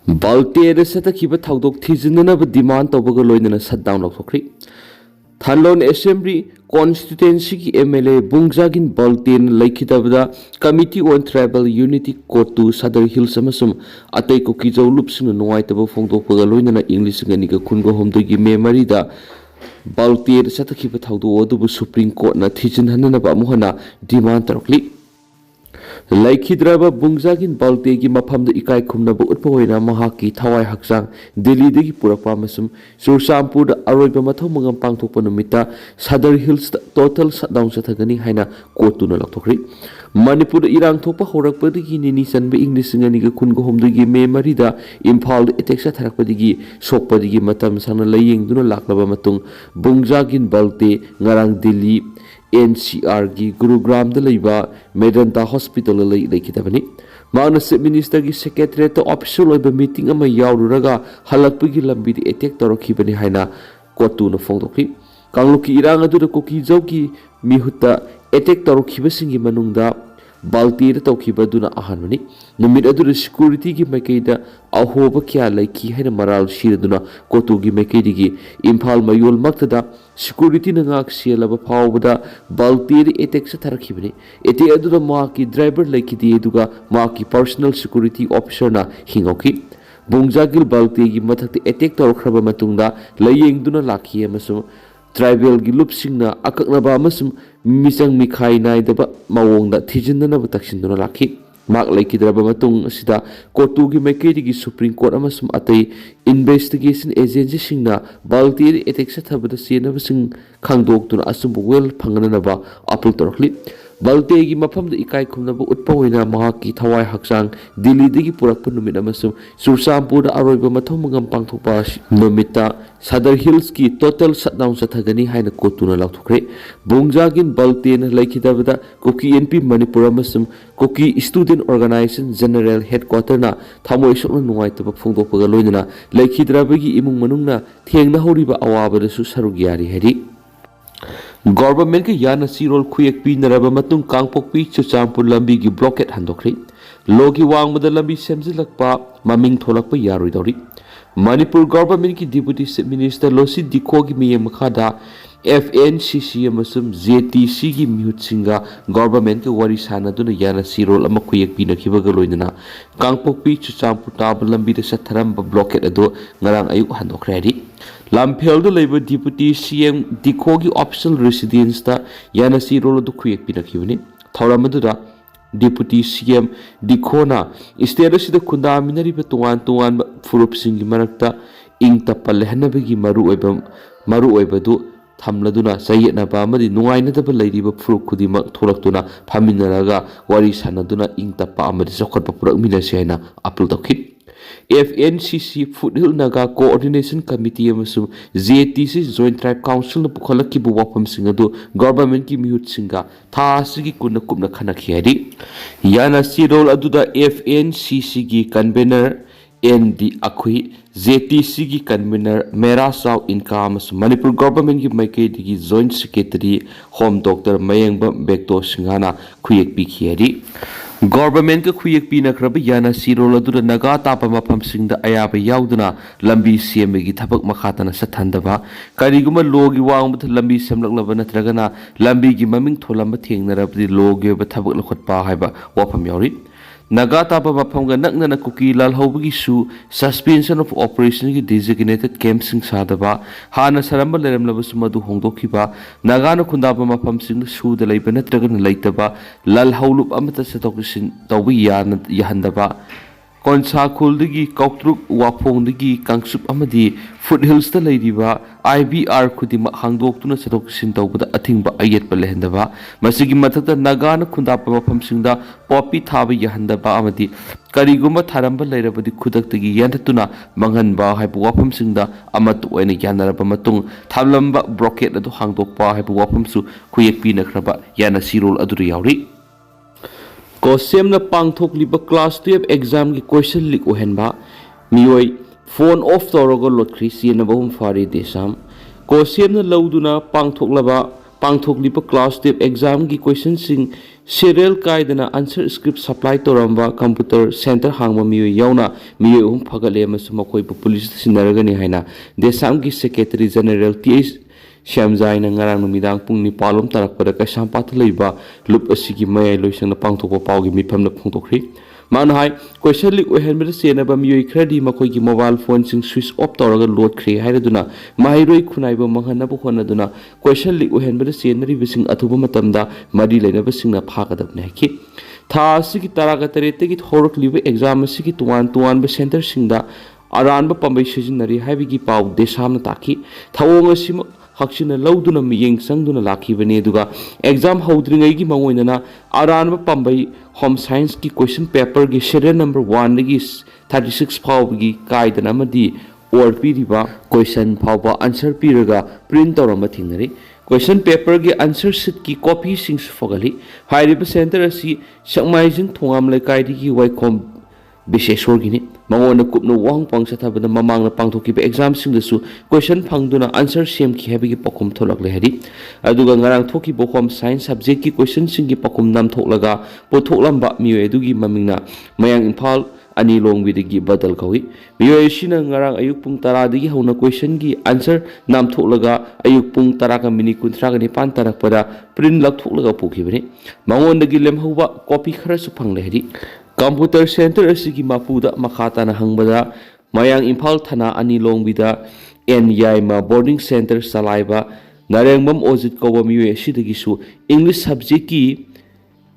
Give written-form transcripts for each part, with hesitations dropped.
Baltier Sataki Taudo Tizinana demand of Bogoloin and a shutdown of Hokri. Thalon Assembly Constituency MLA Bungzagin Baltin Laikitavada Committee on Tribal Unity Kotu Sadar Hills Amasum Ateko Kizo Loops in a Noitable Fondo Pogaloin English Ganika Kungo Home to Gime Marida Baltier Sataki Taudo Odu Supreme Court na Tizin Hanaba Mohana demand Tarokli. Laikhidraba Bungzagin Baltegi Mapam the Ikai Kumnaba Utpoina Mahaki Tawai Haksang Delhi Digi Purapamasum Sursampur the Aroba Matomangam Pangtopanumita Sadar Hills total shutdown Satagani Haina Kotuna Lotokri Manipur Irang Topa Horakpadigi Nisan be English Ganiga Kungo Home the Me Marida Impal Etexa Tarakpadigi Sokpadigi Matam Sana Laying Duna Laklaba Matung Bungzagin Balte Ngarang Delhi NCR की Gurugram दलैबा मेडंता hospital लई लेकितबनी माना से minister की secretariat official ओइबा meeting अमा यावरुरगा हलकपगी लंबी attack तौरखिबनी हाइना कोर्टुना फोंदोखि कांगलुकी इरांग अदुदा कोकी जौकी मिहुता attack तौरखिबसिंगी मनुंगदा Baltir Tokibaduna Ahanmani, Numid security gi Makeda, Ahoba Kia Laki Hena Maral Shiraduna, Kotugi Makedigi, Impal Mayul Maktada, Security Nangak Sialaba Pawada, Baltir Etexa Tarakibani, Ete Aduna Maki driver Laki Eduga, Maki personal security officer na Hingoki. Bungzagil Baltigi Matati Etek Torkraba Matunda, Laying Duna Laki Amasum. Tribal Gilupsingna Akaknaba Masum Misang Mikai Naidaba Mawonda Tijinana Taxinduna Laki Mark Laki Drabamatung Sida Kotugi Makedi Supreme Court Amasum Ate Investigation Agency Singna Baltir Etexatabada Sienavasing Kangdok to Asum Well Panganaba Apple Torkli Baltegi Mapam the Ikai Kunaba Utpoina Mahaki Tawai Haksang Dili Digi Purapunumid Amasum Sursampu the Aroba Matomangam Pangtopash Nomita Sadar Hills ki total shutdown Satagani Haina Kotuna Latukre Bungzagin Baltin Laikidavada Koki NP Manipur Amasum Koki Student Organization General Headquarter na Tamo Ishon Nuaitaba Fondo Pagaloina Laikidrabagi Imung Manungna Tiang Horiba Awaba Susarugiari Hedi Government ke yana sirol kuyek pi naraba matung kangpok pi chuchampur lambi gi blockade handokri logi wang mada lambi semjilakpa maming tholakpa yaroi dori Manipur government ki deputy chief minister Losi Dikho gi miyeng makhada FNCC amasum JTC gi mihut singa government ke wari sanaduna yana sirol ama kuyek pi nakhibaga loinana kangpok pi chuchampur tab lambi de satharam blockade ado ngarang ayuk handokri Lamphel the Labour Deputy CM Dikhogi official residence ta Yanasi Rolo to Quick Pinakuni, Tauramadura, Deputy CM Dikhona, instead of the Kundaminari Patuan to one Furup Singi Marakta, Ing Tapalhanabigi Maru Ebadu, Tamladuna, Sayet Nabamadi, no I never lady but Furukudima, Turaktuna, Paminaraga, Wari Sanaduna, Ing Tapamadi, Sokapura Minasiana, Apple Dokit. FNCC Foothill Naga Coordination Committee amasum JTC Joint Tribe Council na pukhalaki bu wapam singadu government ki mihut singa thasigi kunna kupna khanaki hadi yana sirol aduda FNCC gi convener ND Akhui JTC gi convener Mera Saw Income Manipur government gi maike digi joint secretary Home Doctor Mayengba Bekto Singhana khuyek pi khiyari Government ka khuyek pi nakraba yana sirol adura naga tapa mapam singda ayaba yauduna lambi CM gi thabak makhata na sathandaba kariguma logi wangba lambi semlaklaba natragana lambi gi maming tholamba thengnarabdi logi ba thabak lakhotpa haiba wapam yauri Naga tapa mapam ga nakna na kuki lal hobagi su suspension of operation gi designated camp sing sadaba hana saramba leram labasu madu hongdokiba naga na khundaba mapam sing su da leiba natragana leitaba lal hawlup amata satokisin tawi yahandaba Konsa Kuldigi, Kautruk, Wapongdigi, Kangsup Amadi, Foothills the Ladyba, IBR Kudima Hangdokuna Satok Sinto with a thing but Ayet Balehendaba, Masigi Matata Nagana Kundapa Pamsinda, Poppy Tabi Yahandaba Amadi, Kariguma Taramba later with the Kudatagi Yantatuna, Manganba, Hypowapam Sinda, Amatu and Yanaraba Matung, Talamba Brocket at the Hangdokpa, Hypowapamsu, Kuyek Pina Kraba, Yana Sirul Adriauri. Kosem na pangthok liba class 12 exam ki question leak ohenba mioi phone off torogo lot krisi na bahum fari desam kosem na lauduna pangthok laba पांथोक्लिबा class 10 exam की question सिंह serial kaidana answer script supply toramba computer center hangma miyo yauna miyo phagale amasu makoi police sinaragani haina desam ki secretary general th Shamjai na ngarang numidang pung ni palom tarakpada kasam pathlaiba lup asigi mayai loisang na pangthokpa pawgi mifam na phungtokri man hai question leak ohenbada sena ba miyoi khradi makoi gi mobile phone sing switch off tawraga load khri hairaduna mahairoi khunaiba manghana bu khonaduna question leak ohenbada senari bising athuba matamda madi leinaba singna phagadabne ki tha asigi taraga tarete gi horakliba exam asigi tuan ba center singda aranba pambai sijinari haibigi paw desamna taki thawong asima hakchina lauduna miyeng sangduna lakhibani aduga exam houdringai gi mangoinana aranba pambai home science ki question paper gi serial number 1 gi 36 phawgi kaidana madi orp riba question phawba answer piraga print torama thingnari question paper gi answer sheet ki copy sing fogali hairiba center asi sakmaijing thongam lekai gi waikhom Bisheshwar gini mangona kupno wang pang sathabada mamang na pangthoki be exam sing dasu question phangduna answer same ki habi gi pakum tholak le hadi aduga ngarang thoki bo home science subject ki question sing gi pakum nam thoklaga pothoklam miwe adugi mamingna mayang imphal ani long widigi badal kawi miwe shina ngarang ayuk pung 10 digi hauna question gi answer nam thoklaga ayuk pung 10 ka mini kunthra ga ni pan tarak pada print lak thoklaga pukibani mangon dagi lem huwa copy khara su phang le hadi Computer Center asigi mapuda makata na hangbada mayang imphal thana ani longbida NYAIMA boarding center salaiba narengbam ojit koba miwe sidagi su English subject ki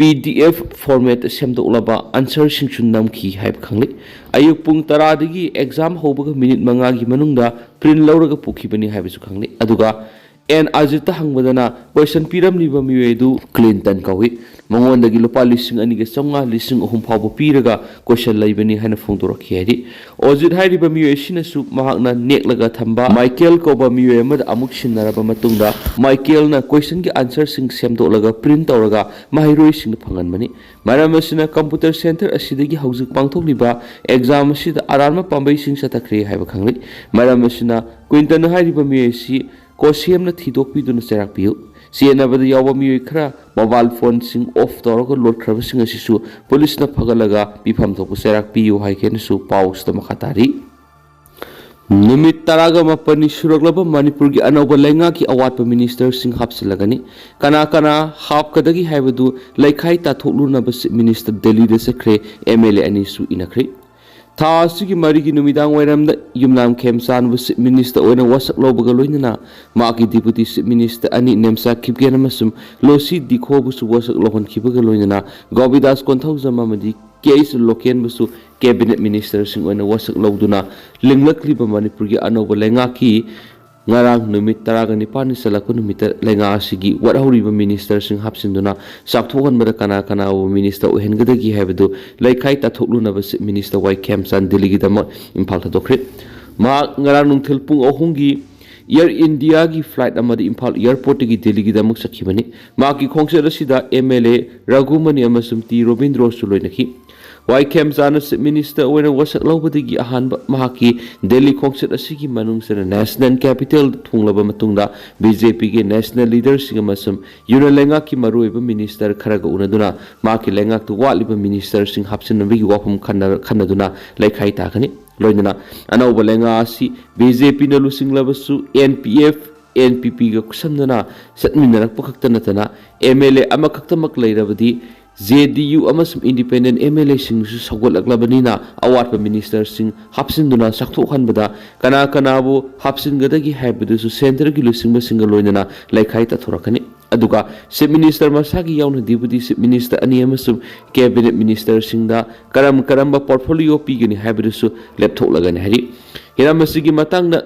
PDF format semdo ulaba answer singchun namki haib khangli ayuk pung 10 dagi exam hobaga minute manga gi manungda print lauraga pukhibani haibisu khangli aduga en ajita hangbadana question piram liba miwedu Clinton kawi mangondagi lupa lising ani ga songa lising ohum phawbo piraga question laibani hana phungdorakhi hadi ojit hairiba miwe sinasu mahakna neklaga thamba Michael koba miwe amad amuk sinaraba matungda Michael na question gi answer sing semdolaga print tawraga mahiroi sing phangan mani maramasina computer center asidagi haujuk pangthokliba exam asida aranma pambai sing satakri haiba khangli maramasina Quinton hairiba miwe si Kosiam na thidok piduna serak piu siena bada yawa mioi khra mobile phone sing off tawraga load khra sing asisu police na phagalaga bifam thoku serak piu haiken su paus ta makhatari Numit taraga mapani suraglaba Manipur gi anauba lenga ki awatpa minister sing hapsilagani kana hap kadagi haibadu laikhai ta thokluna bas minister Delhi de sekre MLA ani su inakri Tha asigi marigi numidang wairamda yumnam khemsan was minister oina wasak lobaga loinana maki deputy minister ani nemsa khipgena masum losi dikho busu wasak lohon khibaga loinana Gobidas konthauza madi case loken busu cabinet minister sing oina wasak loduna linglakliba Manipur gi anoba lenga ki ngarang numit taraga nipani salaku numit lenga asigi warahuriba minister sing hapsinduna sakthogan bada kana o minister ohengadagi haibadu laikhai ta thokluna bas minister wai kemsan Delhi dama imphal tha dokre ma ngarang nungthil pung ohungi Air India gi flight amadi imphal airport gi Delhi gi damuk sakhibani ma ki khongse rasida MLA Raghumani amasum T Robindro suloinaki Wai Kemzana minister oina wasak lobadigi ahanba mahaki Delhi khongset asigi manung sena national capital thunglaba matungda BJP gi national leaders singa masum yuna lenga ki maruiba minister kharaga unaduna maki lenga tu waliba minister sing hapsinabigi wapum khanaduna laikhai takani loinana anauba lenga asi BJP na lusinglabasu NPF NPP ga kusamdana satminarak pakaktanatana MLA amakaktamak lairabadi JDU amasum independent MLA sing sagolaklabanina awatpa minister sing hapsinduna saktokhanbada kana bu hapsingadagi haibadu su center gi lusingba singa loinana laikhai ta thorakani aduga chief minister masagi yauna deputy chief minister ani amasum cabinet minister singda karamba portfolio pigani haibadu su laptop lagani hari hiramasigi matangna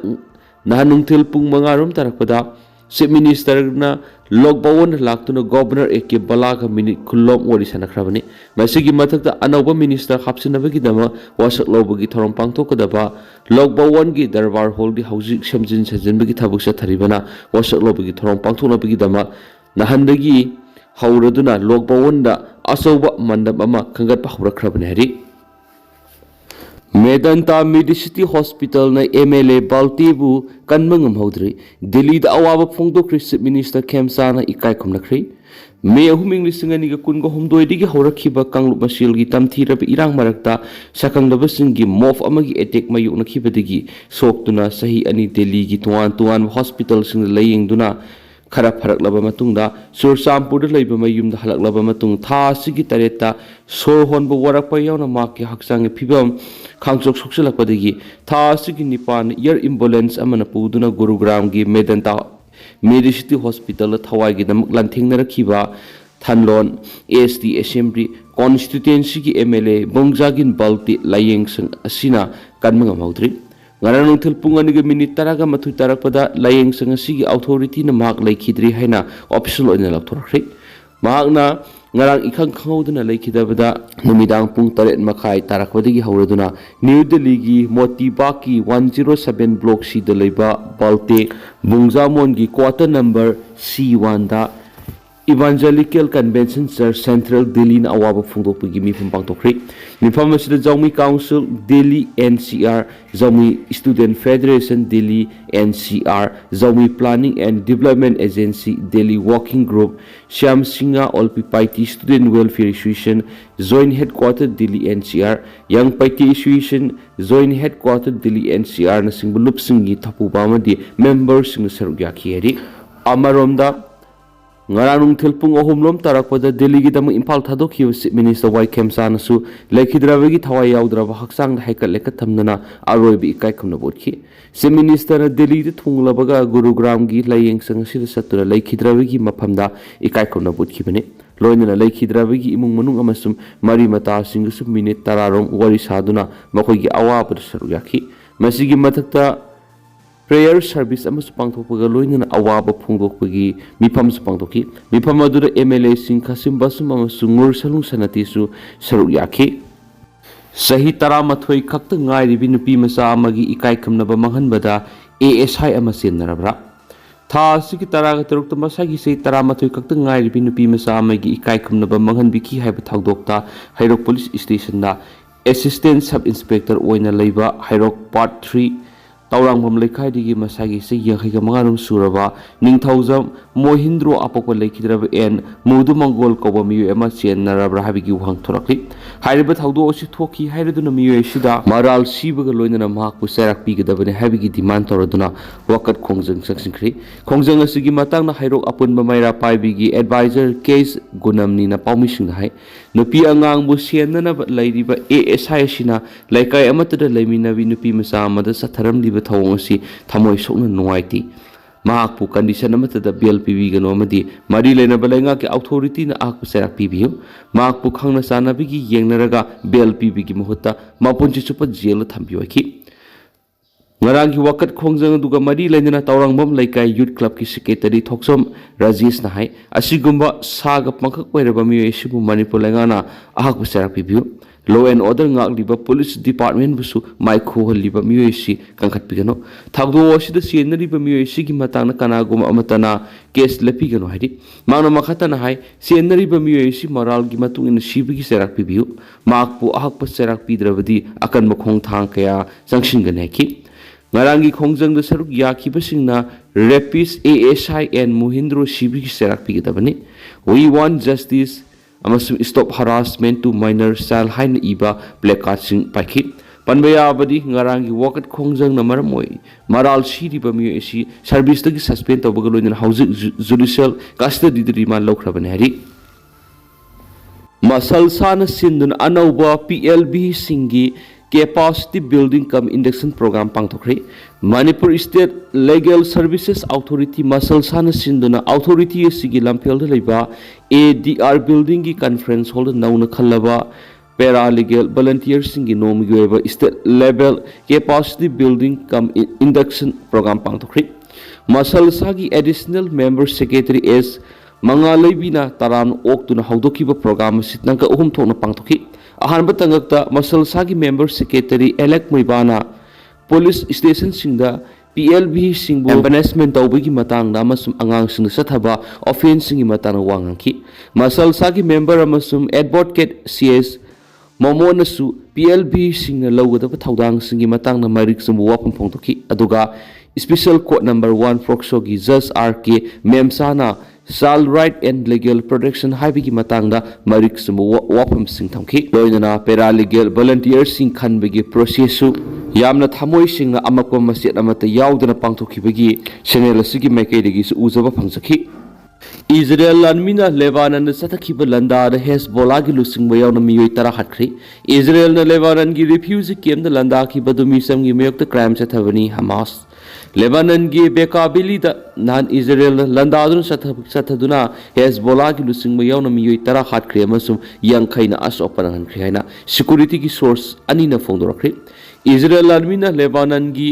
nahanungthil pung mangarum tarakpada chief minister na Logbawon laktuna governor eke balaga minute kulom orisana khrabani masigi mathakta anauba minister hapsinabagi dama wasak lobagi thorom pangthokadaba Logbawon gi darbar hall gi hauji semjin sajinbagi thabuksa tharibana wasak lobagi thorom pangthoknabagi dama nahandagi hauraduna Logbawon da asauba mandap ama khangat pa hurakrabani hari Medanta Medicity Hospital na MLA Baltibu kanmangam hodri Delhi da awaba phongdo Chief Minister Khemsa na ikai khumnakri me ahuming lisingani ga kungo humdoi digi horakhiba kanglup masil gi tamthirab irang marakta sakangdaba singi mof amagi attack mayu nakhibadigi soktuna sahi ani Delhi gi tuan hospital sing laying duna khara pharak laba matungda Sursampur da leiba mayum da halak laba matung tha sigi tareta sor honba warak pa yauna makki haksang phibam khangchok sokselak padigi tha sigi nipan air ambulance amana puduna Gurugram gi Medanta Medicity Hospital thawai gi namak lanthingna rakhiba Thanlon AST Assembly constituency gi MLA Bongjagin Balti layeng sang asina kanmanga maudri ngarang nungthil pungani ga minute taraga mathu tarakpada layeng sang asigi authority na mak laikhidri haina official oina lakthorkhri mahakna ngarang ikhang khanguduna laikhidabada numidang pung 8 makhai tarakwadagi hauraduna New Delhi gi Moti Baki 107 block C da leiba Balte Bungzamon gi quarter number C1 da Evangelical Convention Church Central Delhi na awaba phungdokpagi mifam pangtokri mifam asida Jawmi Council Delhi NCR Jawmi Student Federation Delhi NCR Jawmi Planning and Development Agency Delhi Working Group Shyam Singha Olpi Paiti Student Welfare Association Joint Headquarter Delhi NCR Young Paiti Association Joint Headquarter Delhi NCR na singbulup singi thapuba amadi members sing saruk yakhi heri amaromda ngarang thilpung ohumlom tarakpada Delhi gi dam Imphal thadokhi Minister Y Khemsa nasu lekhidrabagi thawai yaudra haksang haikal lekat thamnana aroibi ikai khumna botki se minister Delhi de thunglabaga Gurugram gi layeng sang sida satura lekhidrabagi maphamda ikai khumna botki bane loinana lekhidrabagi imung manung amasum mari mata singusu minute tararong wari saduna makoigi awaba saru yakhi masigi mathakta prayer service amasu pangthokpaga loinana awaba phungdokpagi mifam su pangthoki mifam adura MLA sing Khasim Basum amasung Ngur Salung Sanati su saruk yakhi sahi 13 khakta ngairibi nupi masa amagi ikai khamnaba manghanbada ASI ama senarabra tha sigi taraga tarukta masagi sei 13 khakta ngairibi nupi masa amagi ikai khamnaba manghanbiki haiba thagdokta Hairok Police Station da Assistant Sub Inspector oina leiba Hairok Part 3 Taurangbam Lekai digi masagi se yangkhai ga mangarum suraba ningthaujam Mohindro apokwa lekhidraba en Mudu Mongol koba miyu ema chen narabra habigi wang thorakli hairiba thaudo osi thoki hairaduna miyu sida maral sibaga loinana mahakpu serak pigadabane habigi demand toraduna wakat khongjang saksingkhri khongjang asigi matangna hairok apunba maira paibigi advisor case gunamni na paumising hai nupi angang bu sienna lairiba ASI sina laikai amatada laiminabi nupi masa amada satharam diba thawong asi thamoi sokna nuaiti mahakpu condition amatada BLPB gano amadi mari lena balenga ke authority na akpu serak pibiyo mahakpu khangna sanabigi yengnaraga BLPB gi mohutta mapunchi chupa jail thambiyo ki ngarang hi wakat khongjang duga mari lena taurangbam laikai youth club ki secretary thoksom Rajesh na hai asigumba saga pangkhak pairaba miyo isibu Manipur lengana ahakpu serak pibiyo law and order ngakliba police department busu maikho holiba miyoisi kangkhat pigano thagdo osida sienariba miyoisi gi matangna kanaguma amatana case lepigano haidi mangna makhatana hai sienariba miyoisi moral gi matung in sibigi serak pibiu makpu ahakpa serak pidrabadi akan makhong thang kaya sangsingane ki ngarangi khongjang da saruk yakhi basingna rapist ASI and Mohindro sibigi serak pigidabani we want justice amasum stop harassment to minor child hain iba placard sing paikhi panbaya abadi ngarangi wakat khongjang na maramoi maral siriba mi esi service tagi suspend tobaga loina hauzik judicial custody di remand lokrabane hari masal sana sindun anauba PLB singi capacity building cum induction program pangthokri Manipur State Legal Services Authority masal sana sinduna authority sigi lampel da leiba ADR building gi conference hall nauna khallaba paralegal volunteers singi nom gi weba state level capacity building cum induction program pangthokri masal sagi additional member secretary is Mangalebina taran oktuna haudokiba program sitnangka thokna pangthoki ahanba tangakta masal sagi member secretary elect muibana police station singda PLB singbu embarrassment tawbigi matang na masum angang sing sathaba offense singi matang wangangki masal sagi member amasum advocate CS ꯃꯣꯃꯣꯅꯁꯨ PLBꯁꯤꯡꯅ ꯂꯧꯒꯗꯕ ꯊꯧꯗꯥꯡꯁꯤꯡꯒꯤ ꯃꯇꯥꯡꯗ ꯃꯔꯤꯛ ꯆꯨꯝꯕ ꯋꯥꯐꯝ ꯐꯣꯡꯗꯣꯛꯈꯤ ꯑꯗꯨꯒ ꯁ꯭ꯄꯦꯁꯤꯑꯦꯜ ꯀꯣꯔꯠ ꯅꯝꯕꯔ 1 ꯐꯣꯛꯁꯣꯒꯤ ꯖꯖ RK ꯃꯦꯝꯁꯥꯅ child right and legal protection ꯍꯥꯏꯕꯒꯤ ꯃꯇꯥꯡꯗ ꯃꯔꯤꯛ ꯆꯨꯝꯕ ꯋꯥꯐꯝꯁꯤꯡ ꯊꯝꯈꯤ ꯂꯣꯏꯅꯅ ꯄꯦꯔꯥꯂꯤꯒꯦꯜ ꯚꯣꯂꯟꯇꯤꯌꯔꯁꯤꯡ ꯈꯟꯕꯒꯤ ꯄ꯭ꯔꯣꯁꯦꯁꯁꯨ ꯌꯥꯝꯅ ꯊꯃꯣꯏ ꯁꯦꯡꯅ ꯑꯃꯛꯄ ꯃꯆꯦꯠ ꯑꯃꯠꯇ ꯌꯥꯎꯗꯅ ꯄꯥꯡꯊꯣꯛꯈꯤꯕꯒꯤ ꯆꯦꯅꯦꯜ ꯑꯁꯤꯒꯤ ꯃꯥꯏꯀꯩꯗꯒꯤꯁꯨ ꯎꯖꯕ ꯐꯪꯖꯈꯤ इजराइल लानमीना लेबानन चथखिब लंदाद हेजबोलागी लुसिंगबा यावना मियोय 10 हटख्री इजराइल न लेबानन की रिफ्यूजी कैम्प द लंदाखिबदु मिसमगी मयोक्ता क्राइम चथबनी हमास लेबानन की बेकाबिली द नान इजराइल लंदादुन चथदुना हेजबोलागी लुसिंगबा यावना मियोय 10 हटख्री अमसुम यांखैना असोपन हनख्री हैना सिक्युरिटी की सोर्स अनिना फोंदोरख्री इजराइल लानमीना लेबानन की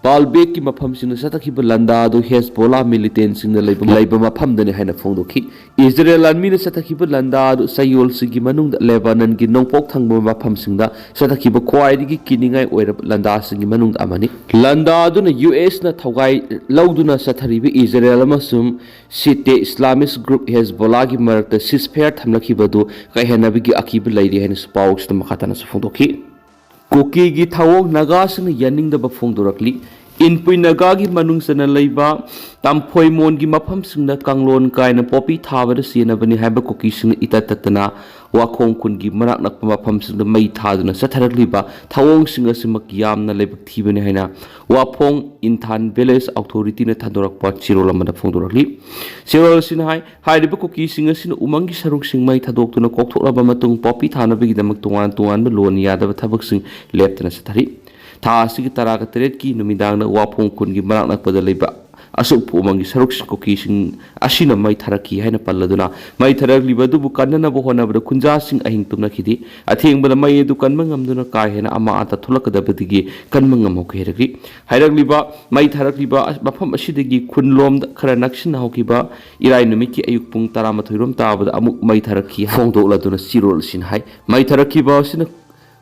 बालबेक की मफम सिंह चथखिब लंदादु हेजबोला मिलिटेंट सिंह लैब मफम दने हैना फोंदोखी इजराइल लानमी ने चथखिब लंदादु सयोल सिंगी मनुंग लेबानन की नोंपोक थंगब मफम सिंह चथखिब ख्वाइदगी किनिंगाई ओइरब लंदा सिंगी मनुंग अमनी लंदादु न US न थौगाई लौदुना चथरिब इजराइल अमसुम सिटे इस्लामिस्ट ग्रुप हेजबोला की मरक्त सिसफेयर थमलखिबदु कैहेनबगी अकीब लैरि हैना पाउस मखातना फोंदोखी कुकी की थावों नगासंग यानिंगदब फोंदोरकली इनपुई नगागी मनुंगसना लैबा तामफोइमोन की मफम सिंगदा कांगलोन कायना पॉपी थाबद सिनबनी हाइब कुकी सिंग इतततना वाखों खुन की मनाक नक मफम सिंगदा मई थादुना सथरकलिबा थावों सिंग सिमक यामना लैबक थीबनी हैना वाफों इनथान विलेज अथॉरिटी ने थादोरकपा चिरोल अमदा फोंदोरकली चिरोल सिन हाइरिब कुकी सिंग सिन उमंगी सरुक सिंग मई थादोक्तुना कोकथोकलबा मतुंग पॉपी थानबगीदमक तोंगान तोंगान लोन यादब थबक सिंग लेप्तना सथरी था असिगी तराग तरेट की नुमिदांग वाफों खुन की मनाक नकपद लैबा असुक उमंगी सरुक कुकी सिंग असिना मई थरकी हैना पल्लदुना मई थरकलिबदुबु कन्ननबो होनबद खुंजा सिंग अहिंग तुमनखिदि अथेंबद मई दु कन्मंगमदुना का हैना अमा आता थुलकदबदिगी कन्मंगमो केरगि हैरकलिबा मई थरकलिबा मफम असिदगी खुनलोम खरा नक्सिन हौकिबा इराय नुमिकी अयुक पुंग 13 रोम ताबद अमुक मई थरकी फोंदोकलदुना सिरोल सिन हाय मई थरकीबा सिना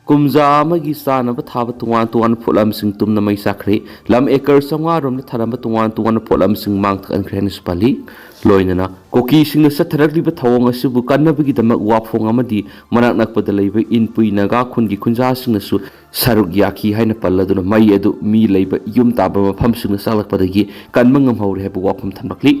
कुमजा की चानब थाब तोान तोान फोलम तुमना मई चाख्रे लम एकर 500 रोम थरब तोान तोान फोलम मांगथनख्रे पली लोइनना कुकी चथरक्लिब थवों असुबु कन्नबगीदमक वाफों अमदी मनाक नकपद लैब इनपुई नगा खुनगी खुंजासिंगसु सरुक याखी हैना पल्लदुना मई अदु मी लैब युम ताब मफमसिंग चालकपदगी कन्म ngamhौरे हैब वाफम थमलक्ली